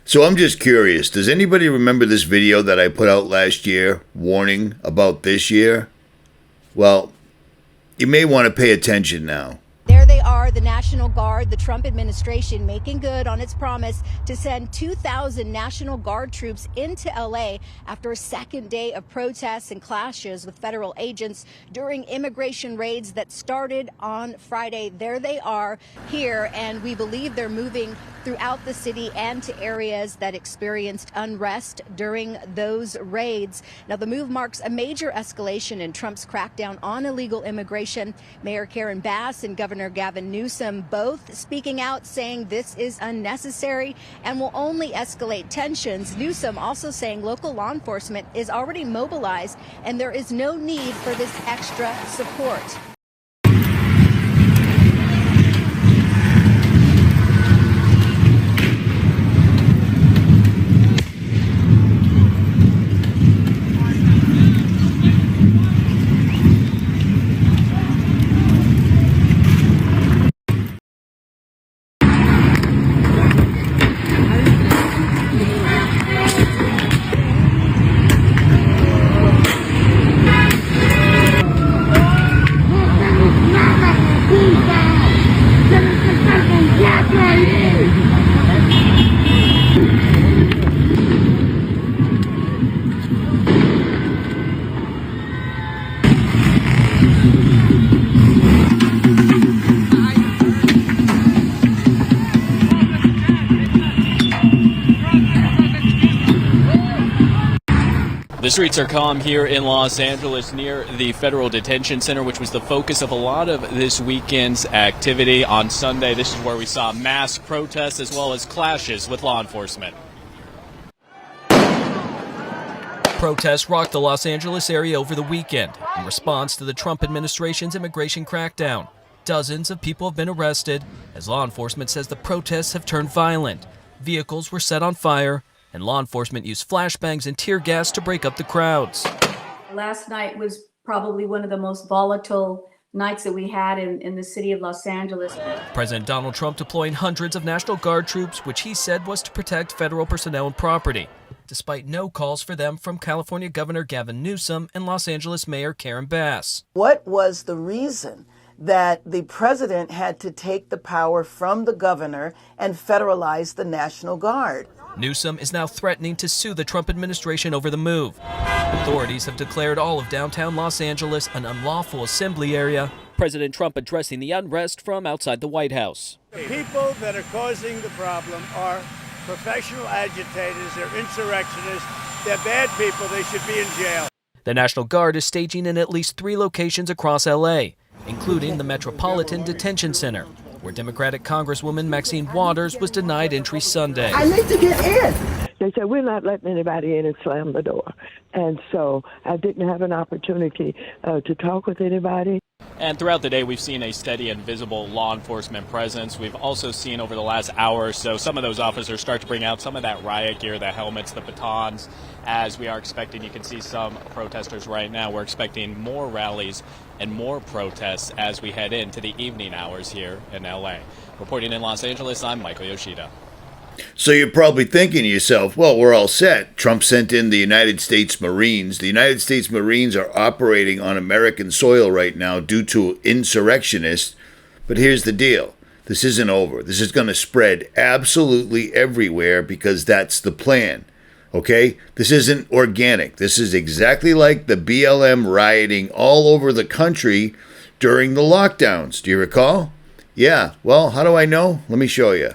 So I'm just curious, does anybody remember this video that I put out last year warning about this year? Well, you may want to pay attention now. There they are, the National Guard, the Trump administration making good on its promise to send 2,000 National Guard troops into L.A. after a second day of protests and clashes with federal agents during immigration raids that started on Friday. There they are here, and we believe they're moving throughout the city and to areas that experienced unrest during those raids. Now, the move marks a major escalation in Trump's crackdown on illegal immigration. Mayor Karen Bass and Governor Gavin Newsom both speaking out, saying this is unnecessary and will only escalate tensions. Newsom also saying local law enforcement is already mobilized and there is no need for this extra support. The streets are calm here in Los Angeles near the Federal Detention Center, which was the focus of a lot of this weekend's activity. On Sunday, this is where we saw mass protests as well as clashes with law enforcement. Protests rocked the Los Angeles area over the weekend in response to the Trump administration's immigration crackdown. Dozens of people have been arrested as law enforcement says the protests have turned violent. Vehicles were set on fire, and law enforcement used flashbangs and tear gas to break up the crowds. Last night was probably one of the most volatile nights that we had in the city of Los Angeles. President Donald Trump deploying hundreds of National Guard troops, which he said was to protect federal personnel and property, despite no calls for them from California Governor Gavin Newsom and Los Angeles Mayor Karen Bass. What was the reason that the president had to take the power from the governor and federalize the National Guard? Newsom is now threatening to sue the Trump administration over the move. Authorities have declared all of downtown Los Angeles an unlawful assembly area. President Trump addressing the unrest from outside the White House. The people that are causing the problem are professional agitators, they're insurrectionists, they're bad people, they should be in jail. The National Guard is staging in at least 3 locations across L.A., including the Metropolitan Detention Center, where Democratic Congresswoman Maxine Waters was denied entry Sunday. I need to get in. They said, we're not letting anybody in, and slammed the door. And so I didn't have an opportunity to talk with anybody. And throughout the day, we've seen a steady and visible law enforcement presence. We've also seen over the last hour or so some of those officers start to bring out some of that riot gear, the helmets, the batons, as we are expecting. You can see some protesters right now. We're expecting more rallies and more protests as we head into the evening hours here in L.A. Reporting in Los Angeles, I'm Michael Yoshida. So you're probably thinking to yourself, well, we're all set. Trump sent in the United States Marines. The United States Marines are operating on American soil right now due to insurrectionists. But here's the deal. This isn't over. This is going to spread absolutely everywhere because that's the plan. Okay? This isn't organic. This is exactly like the BLM rioting all over the country during the lockdowns. Do you recall? Yeah. Well, how do I know? Let me show you.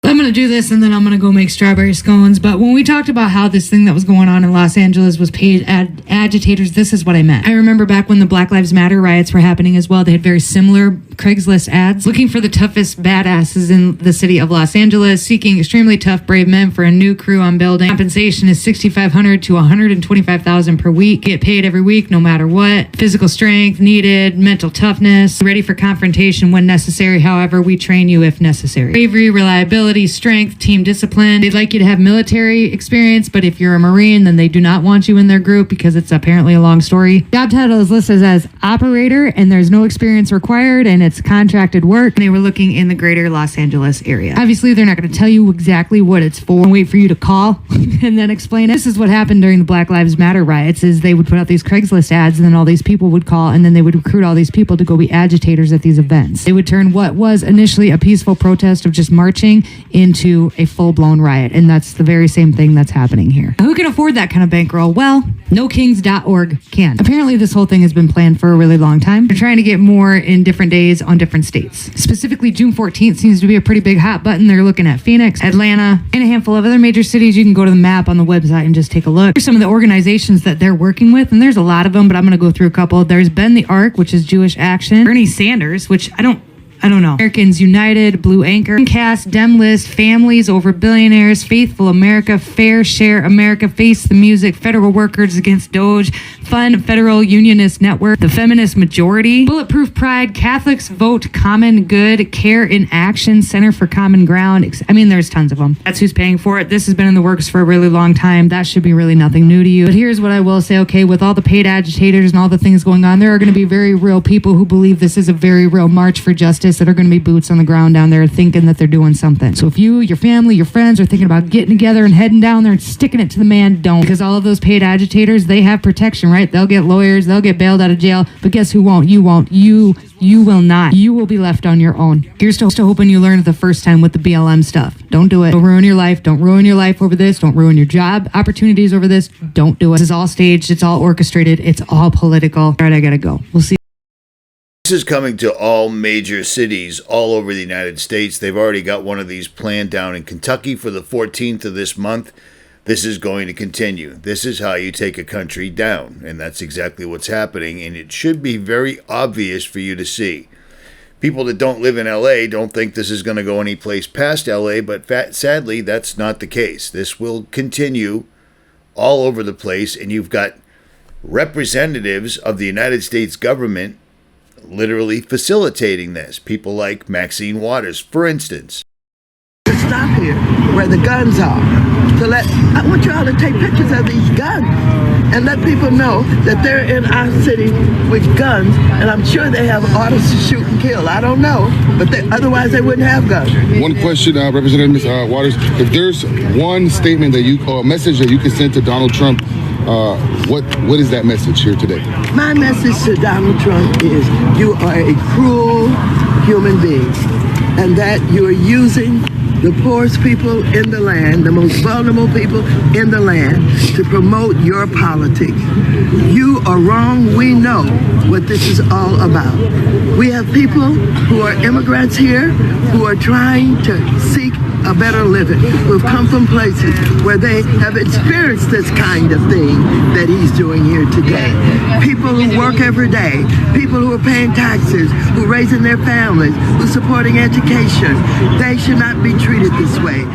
I'm going to do this and then I'm going to go make strawberry scones. But when we talked about how this thing that was going on in Los Angeles was paid agitators, this is what I meant. I remember back when the Black Lives Matter riots were happening as well, they had very similar Craigslist ads looking for the toughest badasses in the city of Los Angeles, seeking extremely tough, brave men for a new crew on building. Compensation is $6,500 to $125,000 per week. Get paid every week, no matter what. Physical strength needed, mental toughness, ready for confrontation when necessary. However, we train you if necessary. Bravery, reliability, strength, team discipline. They'd like you to have military experience, but if you're a Marine, then they do not want you in their group because it's apparently a long story. Job title is listed as operator, and there's no experience required, and it's contracted work. They were looking in the greater Los Angeles area. Obviously, they're not going to tell you exactly what it's for. Wait for you to call and then explain it. This is what happened during the Black Lives Matter riots, is they would put out these Craigslist ads, and then all these people would call, and then they would recruit all these people to go be agitators at these events. They would turn what was initially a peaceful protest of just marching into a full-blown riot, and that's the very same thing that's happening here. Who can afford that kind of bankroll? Well, NoKings.org can. Apparently, this whole thing has been planned for a really long time. They're trying to get more in different days on different states. Specifically, June 14th seems to be a pretty big hot button. They're looking at Phoenix, Atlanta, and a handful of other major cities. You can go to the map on the website and just take a look. Here's some of the organizations that they're working with, and there's a lot of them, but I'm going to go through a couple. There's Bend the Arc, which is Jewish Action. Bernie Sanders, which I don't know. Americans United, Blue Anchor, Cast, Demlist, Families Over Billionaires, Faithful America, Fair Share America, Face the Music, Federal Workers Against Doge, Fund Federal Unionist Network, The Feminist Majority, Bulletproof Pride, Catholics Vote Common Good, Care in Action, Center for Common Ground. I mean, there's tons of them. That's who's paying for it. This has been in the works for a really long time. That should be really nothing new to you. But here's what I will say, okay, with all the paid agitators and all the things going on, there are going to be very real people who believe this is a very real march for justice that are going to be boots on the ground down there thinking that they're doing something. So if you, your family, your friends are thinking about getting together and heading down there and sticking it to the man, don't. Because all of those paid agitators, they have protection, right? They'll get lawyers, they'll get bailed out of jail, but guess who won't? You won't. You will not. You will be left on your own. Here's to hoping you learned the first time with the BLM stuff. Don't do it. Don't ruin your life. Don't ruin your life over this. Don't ruin your job opportunities over this. Don't do it. This is all staged. It's all orchestrated. It's all political. All right, I gotta go. We'll see. This is coming to all major cities all over the United States. They've already got one of these planned down in Kentucky for the 14th of this month. This is going to continue. This is how you take a country down, and that's exactly what's happening, and it should be very obvious for you to see. People that don't live in LA don't think this is going to go any place past LA, but sadly, that's not the case. This will continue all over the place, and you've got representatives of the United States government literally facilitating this. People like Maxine Waters, for instance. Stop here where the guns are. I want you all to take pictures of these guns and let people know that they're in our city with guns, and I'm sure they have orders to shoot and kill. I don't know, but otherwise they wouldn't have guns. One question, Representative Ms. Waters, if there's one statement that a message that you can send to Donald Trump, what is that message here today? My message to Donald Trump is you are a cruel human being, and that you are using the poorest people in the land, the most vulnerable people in the land, to promote your politics. You are wrong. We know what this is all about. We have people who are immigrants here who are trying to seek a better living, who have come from places where they have experienced this kind of thing that he's doing here today. People who work every day, people who are paying taxes, who are raising their families, who are supporting education. They should not be treated this way.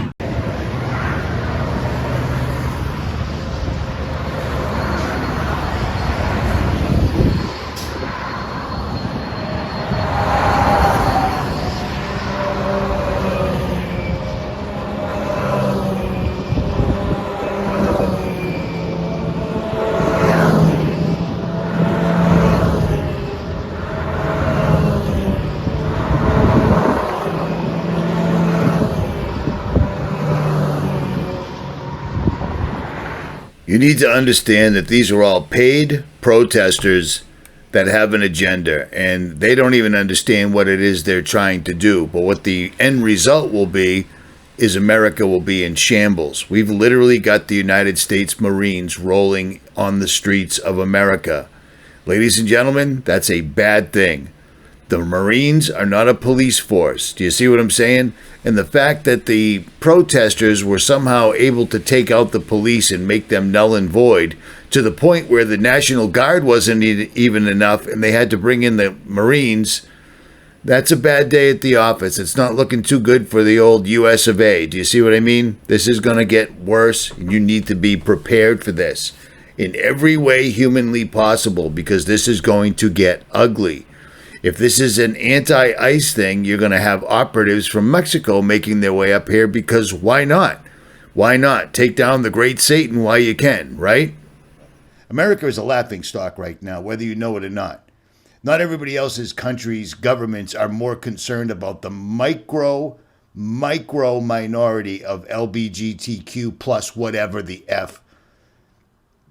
You need to understand that these are all paid protesters that have an agenda, and they don't even understand what it is they're trying to do. But what the end result will be is America will be in shambles. We've literally got the United States Marines rolling on the streets of America. Ladies and gentlemen, that's a bad thing. The Marines are not a police force. Do you see what I'm saying? And the fact that the protesters were somehow able to take out the police and make them null and void to the point where the National Guard wasn't even enough and they had to bring in the Marines, that's a bad day at the office. It's not looking too good for the old US of A. Do you see what I mean? This is going to get worse, and you need to be prepared for this in every way humanly possible, because this is going to get ugly. If this is an anti-ICE thing, you're going to have operatives from Mexico making their way up here, because why not? Why not? Take down the great Satan while you can, right? America is a laughingstock right now, whether you know it or not. Not everybody else's countries' governments are more concerned about the micro minority of LGBTQ plus whatever the F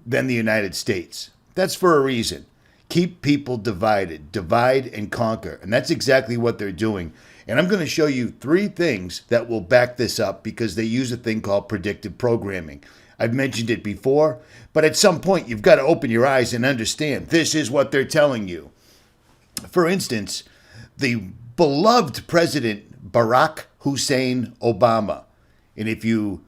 than the United States. That's for a reason. Keep people divided, divide and conquer. And that's exactly what they're doing. And I'm going to show you 3 things that will back this up because they use a thing called predictive programming. I've mentioned it before, but at some point you've got to open your eyes and understand this is what they're telling you. For instance, the beloved President Barack Hussein Obama, and if you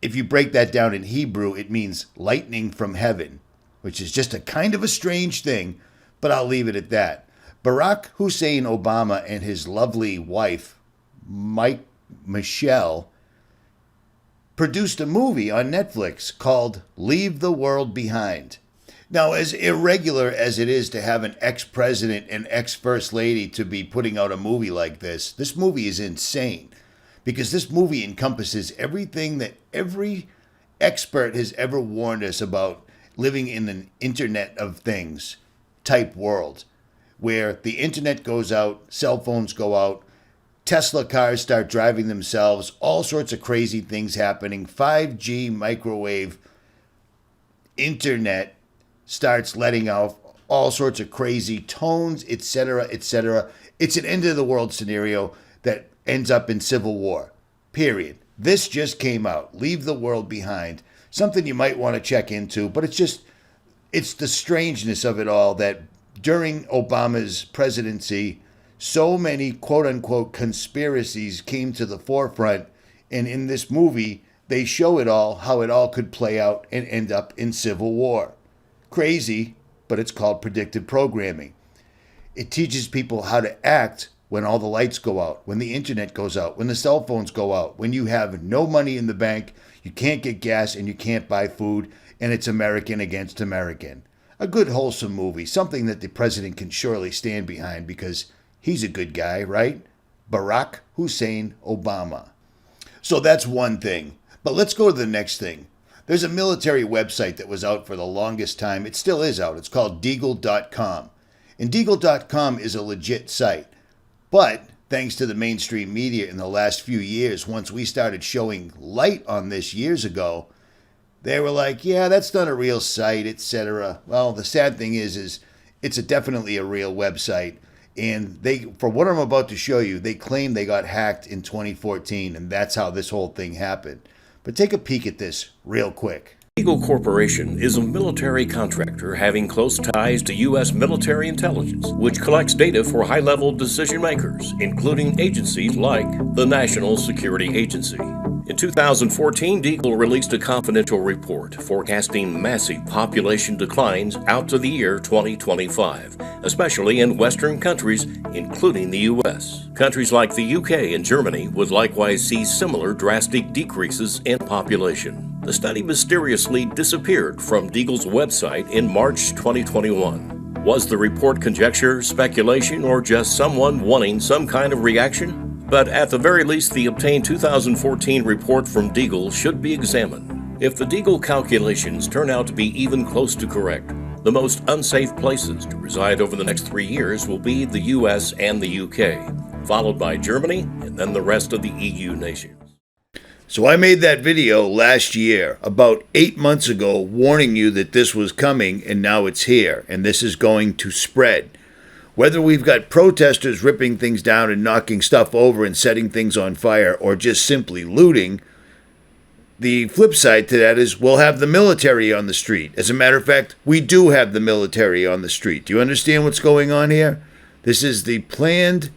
break that down in Hebrew, it means lightning from heaven, which is just a kind of a strange thing, but I'll leave it at that. Barack Hussein Obama and his lovely wife, Michelle, produced a movie on Netflix called Leave the World Behind. Now, as irregular as it is to have an ex-president and ex-first lady to be putting out a movie like this movie is insane because this movie encompasses everything that every expert has ever warned us about living in an Internet of Things type world where the internet goes out, cell phones go out, Tesla cars start driving themselves, all sorts of crazy things happening, 5G microwave internet starts letting out all sorts of crazy tones, etc., etc. It's an end of the world scenario that ends up in civil war. Period. This just came out. Leave the world behind. Something you might want to check into, but it's the strangeness of it all that during Obama's presidency, so many quote-unquote conspiracies came to the forefront, and in this movie, they show it all, how it all could play out and end up in civil war. Crazy, but it's called predictive programming. It teaches people how to act when all the lights go out, when the internet goes out, when the cell phones go out, when you have no money in the bank, you can't get gas and you can't buy food, and it's American against American. A good wholesome movie, something that the president can surely stand behind because he's a good guy, right? Barack Hussein Obama. So that's one thing. But let's go to the next thing. There's a military website that was out for the longest time. It still is out. It's called Deagle.com. And Deagle.com is a legit site. But thanks to the mainstream media in the last few years, once we started showing light on this years ago, they were like, yeah, that's not a real site, etc. Well, the sad thing is it's definitely a real website. And they, for what I'm about to show you, they claim they got hacked in 2014, and that's how this whole thing happened. But take a peek at this real quick. Eagle Corporation is a military contractor having close ties to U.S. military intelligence, which collects data for high-level decision makers, including agencies like the National Security Agency. In 2014, Deagle released a confidential report forecasting massive population declines out to the year 2025, especially in Western countries, including the U.S. Countries like the UK and Germany would likewise see similar drastic decreases in population. The study mysteriously disappeared from Deagle's website in March 2021. Was the report conjecture, speculation, or just someone wanting some kind of reaction? But at the very least, the obtained 2014 report from Deagle should be examined. If the Deagle calculations turn out to be even close to correct, the most unsafe places to reside over the next 3 years will be the US and the UK, followed by Germany and then the rest of the EU nations. So I made that video last year, about 8 months ago, warning you that this was coming, and now it's here, and this is going to spread. Whether we've got protesters ripping things down and knocking stuff over and setting things on fire, or just simply looting, the flip side to that is we'll have the military on the street. As a matter of fact, we do have the military on the street. Do you understand what's going on here? This is the planned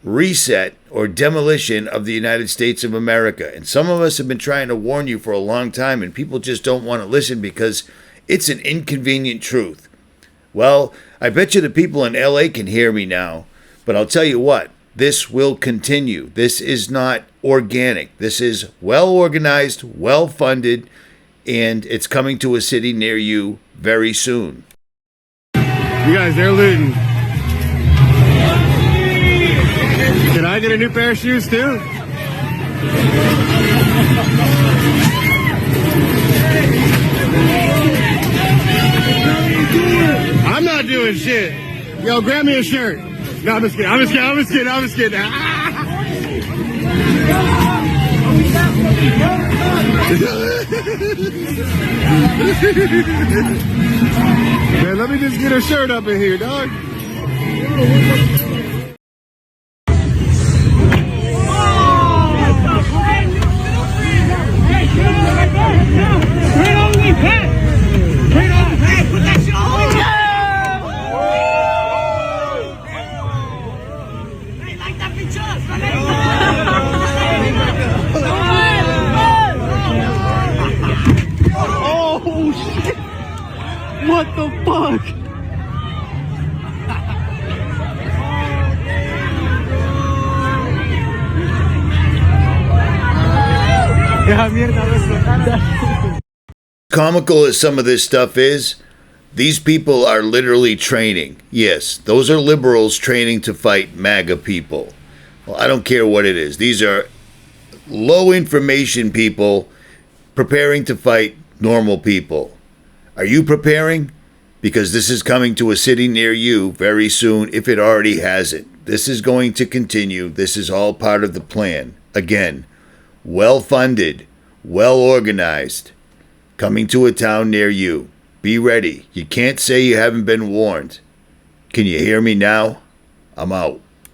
reset or demolition of the United States of America. And some of us have been trying to warn you for a long time, and people just don't want to listen because it's an inconvenient truth. Well, I bet you the people in LA can hear me now, but I'll tell you what, this will continue. This is not organic. This is well organized, well funded, and it's coming to a city near you very soon. You guys, they're looting. Can I get a new pair of shoes too? I'm not doing shit. Yo, grab me a shirt. No, I'm just kidding. I'm just kidding. I'm just kidding. I'm just kidding. Man, let me just get a shirt up in here, dog. Oh shit! What the fuck? Comical as some of this stuff is, these people are literally training. Yes, those are liberals training to fight MAGA people. Well, I don't care what it is. These are low information people preparing to fight normal people. Are you preparing? Because this is coming to a city near you very soon, if it already hasn't. This is going to continue. This is all part of the plan. Again, well-funded, well-organized, coming to a town near you. Be ready. You can't say you haven't been warned. Can you hear me now? I'm out.